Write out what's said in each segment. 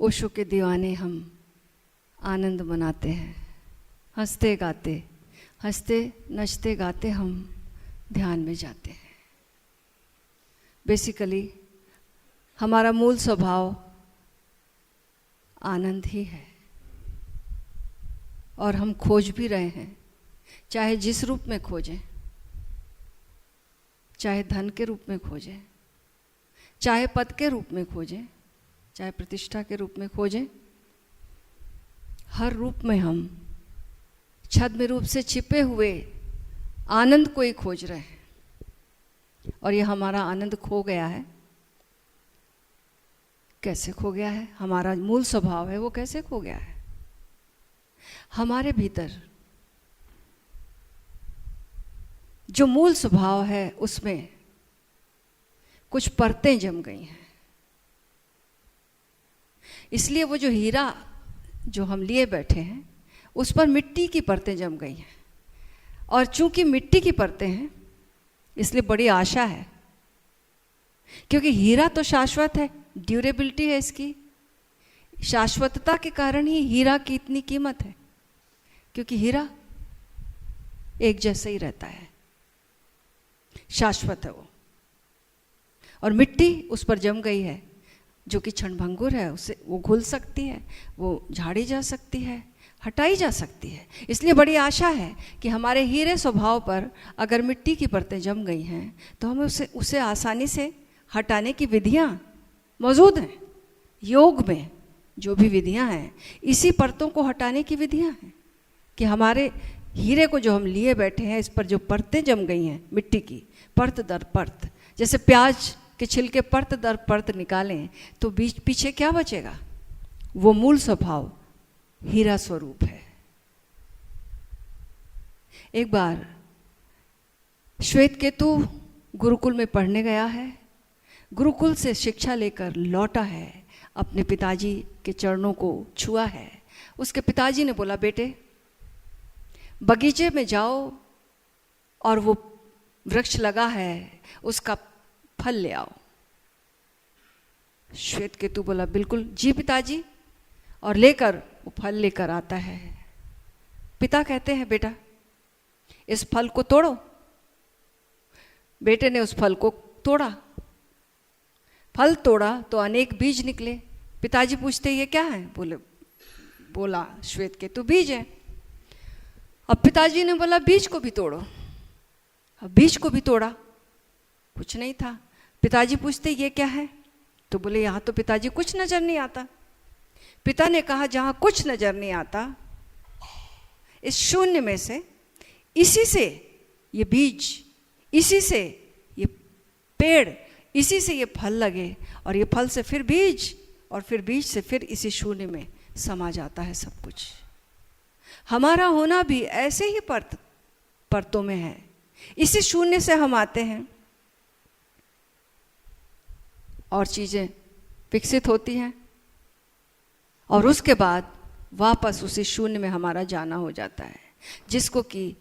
ओशो के दीवाने हम आनंद मनाते हैं, हंसते गाते, हंसते नचते गाते हम ध्यान में जाते हैं। बेसिकली हमारा मूल स्वभाव आनंद ही है और हम खोज भी रहे हैं, चाहे जिस रूप में खोजें, चाहे धन के रूप में खोजें, चाहे पद के रूप में खोजें, चाहे प्रतिष्ठा के रूप में खोजें, हर रूप में हम छद्म रूप से छिपे हुए आनंद को ही खोज रहे हैं। और ये हमारा आनंद खो गया है। कैसे खो गया है? हमारा मूल स्वभाव है वो कैसे खो गया है? हमारे भीतर जो मूल स्वभाव है उसमें कुछ परतें जम गई हैं। इसलिए वो जो हीरा जो हम लिए बैठे हैं उस पर मिट्टी की परतें जम गई हैं। और चूंकि मिट्टी की परतें हैं इसलिए बड़ी आशा है, क्योंकि हीरा तो शाश्वत है, ड्यूरेबिलिटी है इसकी। शाश्वतता के कारण ही हीरा की इतनी कीमत है, क्योंकि हीरा एक जैसा ही रहता है, शाश्वत है वो। और मिट्टी उस पर जम गई है जो कि क्षणभंगुर है, उसे वो घुल सकती है, वो झाड़ी जा सकती है, हटाई जा सकती है। इसलिए बड़ी आशा है कि हमारे हीरे स्वभाव पर अगर मिट्टी की परतें जम गई हैं तो हमें उसे आसानी से हटाने की विधियां मौजूद हैं। योग में जो भी विधियां हैं इसी परतों को हटाने की विधियां हैं कि हमारे हीरे को जो हम लिए बैठे हैं इस पर जो परतें जम गई हैं मिट्टी की, परत दर परत, जैसे प्याज के छिलके परत दर परत निकालें तो बीच पीछे क्या बचेगा? वो मूल स्वभाव हीरा स्वरूप है। एक बार श्वेतकेतु गुरुकुल में पढ़ने गया है, गुरुकुल से शिक्षा लेकर लौटा है, अपने पिताजी के चरणों को छुआ है। उसके पिताजी ने बोला, बेटे बगीचे में जाओ और वो वृक्ष लगा है उसका फल ले आओ। श्वेतकेतु बोला, बिल्कुल जी पिताजी, और लेकर वो फल लेकर आता है। पिता कहते हैं, बेटा इस फल को तोड़ो। बेटे ने उस फल को तोड़ा, फल तोड़ा तो अनेक बीज निकले। पिताजी पूछते, ये क्या है? बोला श्वेतकेतु, बीज है। अब पिताजी ने बोला, बीज को भी तोड़ो। अब बीज को भी तोड़ा, कुछ नहीं था। पिताजी पूछते, ये क्या है? तो बोले, यहाँ तो पिताजी कुछ नजर नहीं आता। पिता ने कहा, जहाँ कुछ नजर नहीं आता, इस शून्य में से, इसी से ये बीज, इसी से ये पेड़, इसी से ये फल लगे, और ये फल से फिर बीज, और फिर बीज से फिर इसी शून्य में समा जाता है सब कुछ। हमारा होना भी ऐसे ही परतों में है। इसी शून्य से हम आते हैं और चीज़ें विकसित होती हैं, और उसके बाद वापस उसी शून्य में हमारा जाना हो जाता है, जिसको कि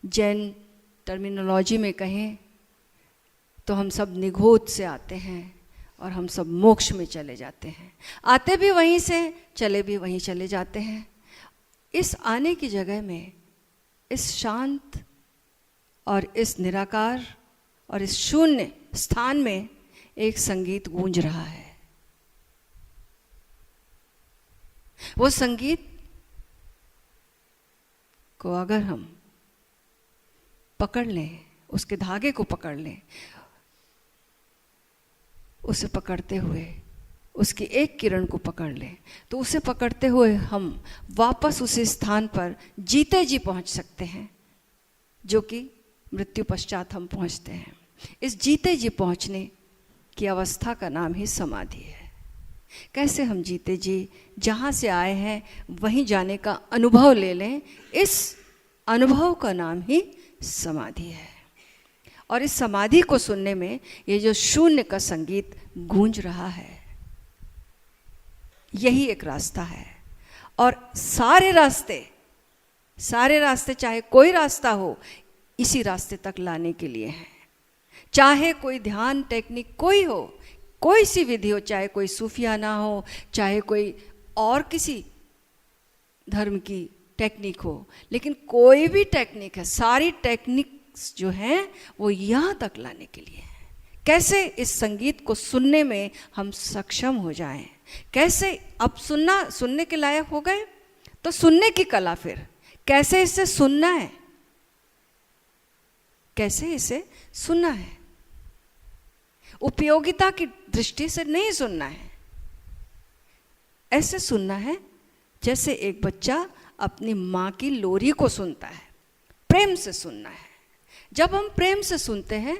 जैन टर्मिनोलॉजी में कहें तो हम सब निगोध से आते हैं और हम सब मोक्ष में चले जाते हैं। आते भी वहीं से, चले भी वहीं चले जाते हैं। इस आने की जगह में, इस शांत और इस निराकार और इस शून्य स्थान में एक संगीत गूंज रहा है। वो संगीत को अगर हम पकड़ लें, उसके धागे को पकड़ लें, उसे पकड़ते हुए उसकी एक किरण को पकड़ लें, तो उसे पकड़ते हुए हम वापस उसी स्थान पर जीते जी पहुंच सकते हैं जो कि मृत्यु पश्चात हम पहुंचते हैं। इस जीते जी पहुंचने की अवस्था का नाम ही समाधि है। कैसे हम जीते जी जहाँ से आए हैं वहीं जाने का अनुभव ले लें, इस अनुभव का नाम ही समाधि है। और इस समाधि को सुनने में ये जो शून्य का संगीत गूंज रहा है, यही एक रास्ता है। और सारे रास्ते चाहे कोई रास्ता हो, इसी रास्ते तक लाने के लिए हैं। चाहे कोई ध्यान टेक्निक कोई हो, कोई सी विधि हो, चाहे कोई सूफियाना हो, चाहे कोई और किसी धर्म की टेक्निक हो, लेकिन कोई भी टेक्निक है, सारी टेक्निक्स जो हैं वो यहाँ तक लाने के लिए है। कैसे इस संगीत को सुनने में हम सक्षम हो जाएं, कैसे अब सुनने के लायक हो गए तो सुनने की कला, फिर कैसे इसे सुनना है, कैसे इसे सुनना है। उपयोगिता की दृष्टि से नहीं सुनना है, ऐसे सुनना है जैसे एक बच्चा अपनी माँ की लोरी को सुनता है, प्रेम से सुनना है। जब हम प्रेम से सुनते हैं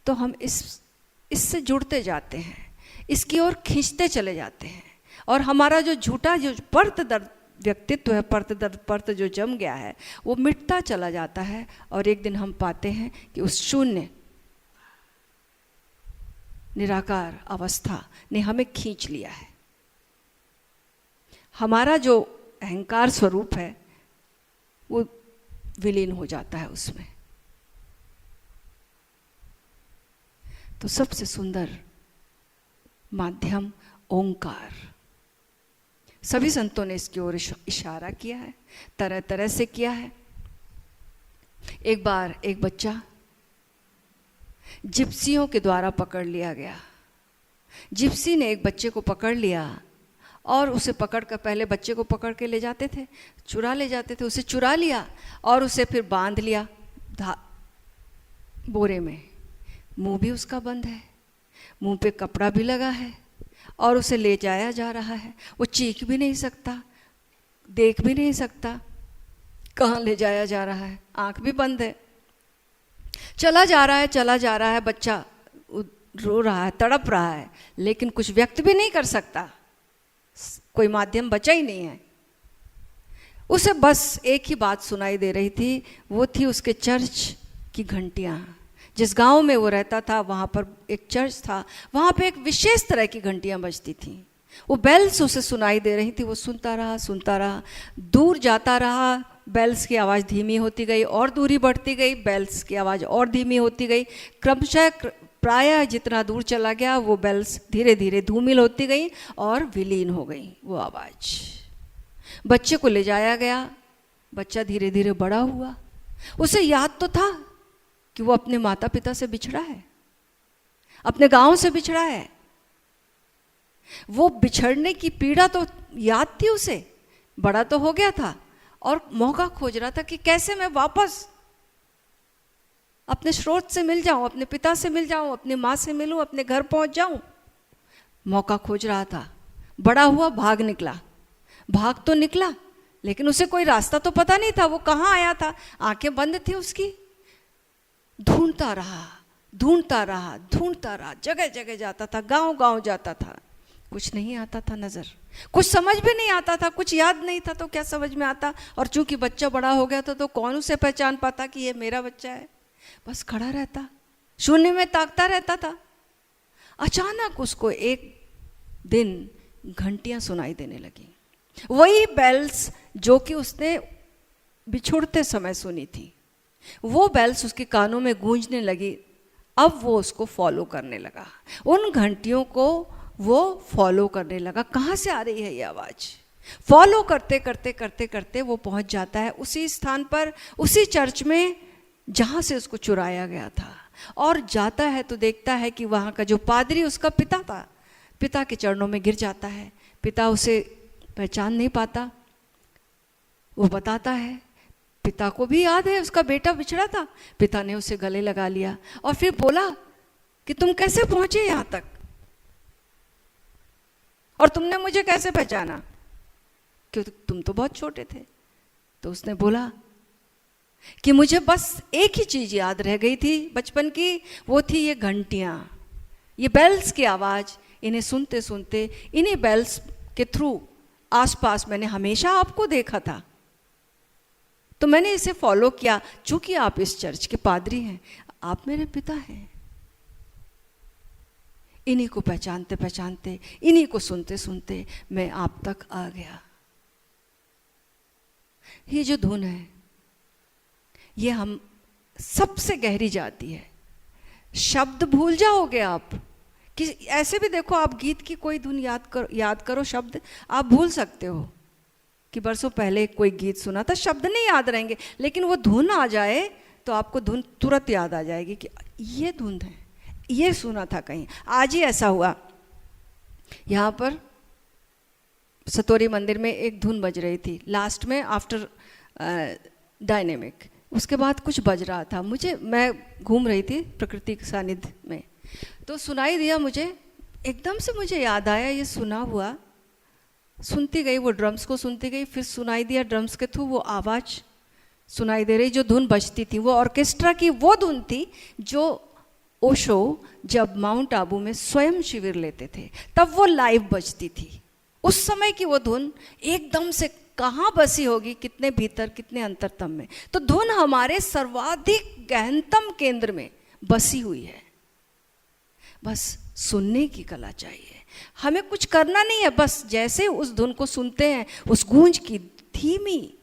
तो हम इससे जुड़ते जाते हैं, इसकी ओर खींचते चले जाते हैं, और हमारा जो झूठा जो परत दर्द व्यक्तित्व है, परत जो जम गया है, वो मिटता चला जाता है। और एक दिन हम पाते हैं कि उस शून्य निराकार अवस्था ने हमें खींच लिया है। हमारा जो अहंकार स्वरूप है वो विलीन हो जाता है उसमें। तो सबसे सुंदर माध्यम ओंकार। सभी संतों ने इसकी ओर इशारा किया है, तरह तरह से किया है। एक बार एक बच्चा जिप्सियों के द्वारा पकड़ लिया गया। जिप्सी ने एक बच्चे को पकड़ लिया और उसे पकड़कर, पहले बच्चे को पकड़ के ले जाते थे, चुरा ले जाते थे, उसे चुरा लिया और उसे फिर बांध लिया बोरे में। मुंह भी उसका बंद है, मुंह पे कपड़ा भी लगा है और उसे ले जाया जा रहा है। वो चीख भी नहीं सकता, देख भी नहीं सकता कहाँ ले जाया जा रहा है, आंख भी बंद है। चला जा रहा है, बच्चा रो रहा है, तड़प रहा है, लेकिन कुछ व्यक्त भी नहीं कर सकता, कोई माध्यम बचा ही नहीं है। उसे बस एक ही बात सुनाई दे रही थी, वो थी उसके चर्च की घंटियाँ। जिस गांव में वो रहता था वहाँ पर एक चर्च था, वहाँ पे एक विशेष तरह की घंटियाँ बजती थीं। वो बेल्स उसे सुनाई दे रही थी, वो सुनता रहा, दूर जाता रहा, बेल्स की आवाज़ धीमी होती गई और दूरी बढ़ती गई, बेल्स की आवाज़ और धीमी होती गई। क्रमशः प्रायः जितना दूर चला गया वो बेल्स धीरे धीरे धूमिल होती गई और विलीन हो गई वो आवाज़। बच्चे को ले जाया गया, बच्चा धीरे धीरे बड़ा हुआ। उसे याद तो था कि वो अपने माता पिता से बिछड़ा है, अपने गांव से बिछड़ा है। वो बिछड़ने की पीड़ा तो याद थी उसे, बड़ा तो हो गया था और मौका खोज रहा था कि कैसे मैं वापस अपने स्रोत से मिल जाऊं, अपने पिता से मिल जाऊं, अपनी माँ से मिलूं, अपने घर पहुंच जाऊं। मौका खोज रहा था। बड़ा हुआ, भाग निकला, भाग तो निकला लेकिन उसे कोई रास्ता तो पता नहीं था, वो कहाँ आया था, आंखें बंद थी उसकी। ढूंढता रहा, जगह जगह जाता था, गांव गांव जाता था, कुछ नहीं आता था नजर, कुछ समझ भी नहीं आता था, कुछ याद नहीं था तो क्या समझ में आता। और चूंकि बच्चा बड़ा हो गया था तो कौन उसे पहचान पाता कि ये मेरा बच्चा है। बस खड़ा रहता, शून्य में ताकता रहता था। अचानक उसको एक दिन घंटियां सुनाई देने लगी, वही बेल्स जो कि उसने बिछुड़ते समय सुनी थी, वो बेल्स उसके कानों में गूंजने लगी। अब वो उसको फॉलो करने लगा, उन घंटियों को वो फॉलो करने लगा। कहाँ से आ रही है ये आवाज़? फॉलो करते वो पहुंच जाता है उसी स्थान पर, उसी चर्च में जहाँ से उसको चुराया गया था। और जाता है तो देखता है कि वहाँ का जो पादरी उसका पिता था, पिता के चरणों में गिर जाता है। पिता उसे पहचान नहीं पाता। वो बताता है, पिता को भी याद है उसका बेटा बिछड़ा था। पिता ने उसे गले लगा लिया और फिर बोला कि तुम कैसे पहुंचे यहाँ तक और तुमने मुझे कैसे पहचाना, क्यों तुम तो बहुत छोटे थे। तो उसने बोला कि मुझे बस एक ही चीज याद रह गई थी बचपन की, वो थी ये घंटियां, ये बेल्स की आवाज। इन्हें सुनते सुनते, इन्हीं बेल्स के थ्रू आसपास मैंने हमेशा आपको देखा था, तो मैंने इसे फॉलो किया। चूंकि आप इस चर्च के पादरी हैं, आप मेरे पिता हैं। इन्हीं को पहचानते पहचानते, इन्हीं को सुनते सुनते मैं आप तक आ गया। ये जो धुन है ये हम सबसे गहरी जाती है। शब्द भूल जाओगे आप कि ऐसे भी देखो, आप गीत की कोई धुन याद करो, शब्द आप भूल सकते हो कि बरसों पहले कोई गीत सुना था, शब्द नहीं याद रहेंगे, लेकिन वो धुन आ जाए तो आपको धुन तुरंत याद आ जाएगी कि ये धुन है, ये सुना था कहीं। आज ही ऐसा हुआ, यहाँ पर सतोरी मंदिर में एक धुन बज रही थी, लास्ट में आफ्टर डायनेमिक, उसके बाद कुछ बज रहा था, मैं घूम रही थी प्रकृति के सानिध्य में, तो सुनाई दिया मुझे, एकदम से मुझे याद आया ये सुना हुआ, सुनती गई, वो ड्रम्स को सुनती गई, फिर सुनाई दिया ड्रम्स के थ्रू वो आवाज़ सुनाई दे रही, जो धुन बजती थी वो ऑर्केस्ट्रा की वो धुन थी जो ओशो जब माउंट आबू में स्वयं शिविर लेते थे तब वो लाइव बजती थी। उस समय की वो धुन एकदम से कहाँ बसी होगी, कितने भीतर, कितने अंतरतम में। तो धुन हमारे सर्वाधिक गहनतम केंद्र में बसी हुई है, बस सुनने की कला चाहिए, हमें कुछ करना नहीं है, बस जैसे उस धुन को सुनते हैं, उस गूंज की धीमी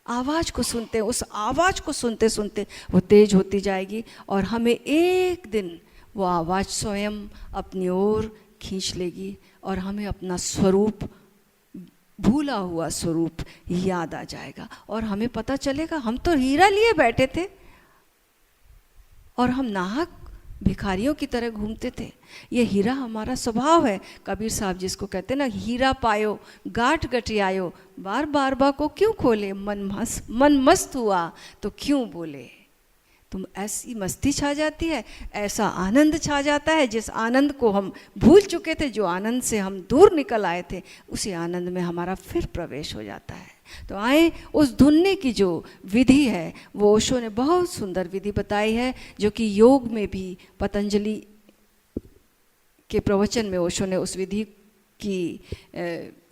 आवाज को सुनते हैं, उस आवाज को सुनते सुनते वो तेज होती जाएगी और हमें एक दिन वो आवाज स्वयं अपनी ओर खींच लेगी और हमें अपना स्वरूप, भूला हुआ स्वरूप याद आ जाएगा और हमें पता चलेगा हम तो हीरा लिए बैठे थे और हम नाहक भिखारियों की तरह घूमते थे। ये हीरा हमारा स्वभाव है। कबीर साहब जिसको कहते हैं ना, हीरा पायो गांठ गठियायो, बार बार बा को क्यों खोले, मन मस्त हुआ तो क्यों बोले। तुम ऐसी मस्ती छा जाती है, ऐसा आनंद छा जाता है, जिस आनंद को हम भूल चुके थे, जो आनंद से हम दूर निकल आए थे, उसी आनंद में हमारा फिर प्रवेश हो जाता है। तो आए, उस धुनने की जो विधि है वो ओशो ने बहुत सुंदर विधि बताई है, जो कि योग में भी पतंजलि के प्रवचन में ओशो ने उस विधि की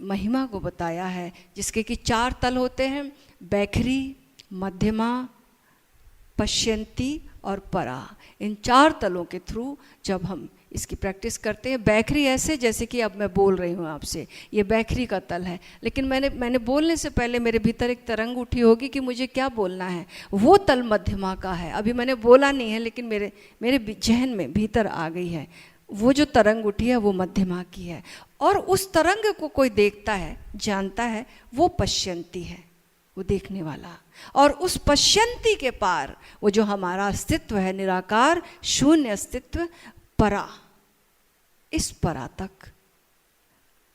महिमा को बताया है, जिसके कि 4 तल होते हैं, बैखरी, मध्यमा, पश्यंती और परा। इन 4 तलों के थ्रू जब हम इसकी प्रैक्टिस करते हैं, बैखरी ऐसे जैसे कि अब मैं बोल रही हूँ आपसे, ये बैखरी का तल है, लेकिन मैंने बोलने से पहले मेरे भीतर एक तरंग उठी होगी कि मुझे क्या बोलना है, वो तल मध्यमा का है। अभी मैंने बोला नहीं है, लेकिन मेरे जहन में भीतर आ गई है, वो जो तरंग उठी है वो मध्यमा की है। और उस तरंग को कोई देखता है, जानता है, वो पश्यंती है, वो देखने वाला। और उस पश्यंती के पार वो जो हमारा अस्तित्व है, निराकार शून्य अस्तित्व, परा, इस परा तक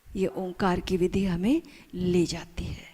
ये ओंकार की विधि हमें ले जाती है।